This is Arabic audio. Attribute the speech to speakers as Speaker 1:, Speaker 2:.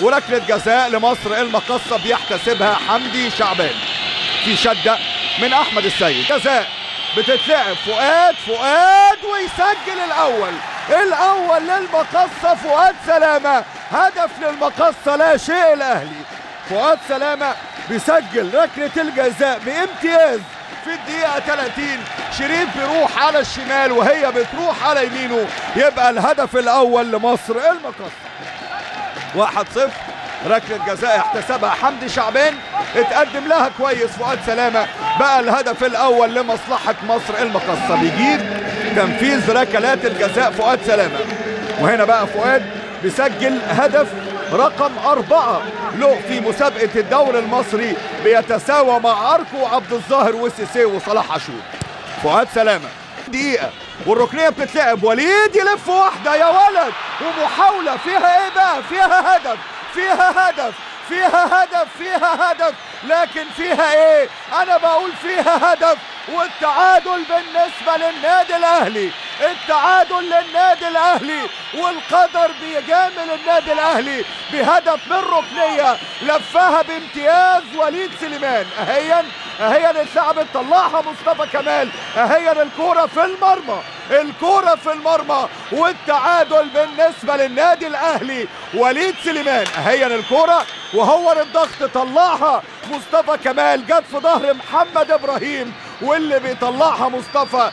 Speaker 1: وركله جزاء لمصر المقصه بيحتسبها حمدي شعبان. في شده من احمد السيد. جزاء بتتلعب فؤاد ويسجل الاول للمقصه. فؤاد سلامه، هدف للمقصه لا شيء الاهلي. فؤاد سلامه بيسجل ركله الجزاء بامتياز في الدقيقه 30. شريف بيروح على الشمال وهي بتروح على يمينه، يبقى الهدف الاول لمصر المقصه. 1-0. ركله جزاء احتسبها حمدي شعبان، اتقدم لها كويس فؤاد سلامه، بقى الهدف الاول لمصلحه مصر المقصه. بيجيب تنفيذ ركلات الجزاء فؤاد سلامه، وهنا بقى فؤاد بيسجل هدف رقم 4 له في مسابقه الدوري المصري، بيتساوى مع اركو عبد الظاهر وسيسي وصلاح عاشور. فؤاد سلامه دقيقه والركنيه بتتلعب، وليد يلف واحده يا ولد، ومحاوله فيها ايه بقى؟ فيها هدف، لكن فيها ايه؟ انا بقول فيها هدف، والتعادل بالنسبه للنادي الاهلي، والقدر بيجامل النادي الاهلي بهدف من ركنيه لفها بامتياز وليد سليمان. اهيا اتلعبت، طلعها مصطفى كمال، اهيا الكوره في المرمى، والتعادل بالنسبه للنادي الاهلي. وليد سليمان اهيا الكوره وهو الضغط، طلعها مصطفى كمال، جت في ظهر محمد ابراهيم، واللي بيطلعها مصطفى.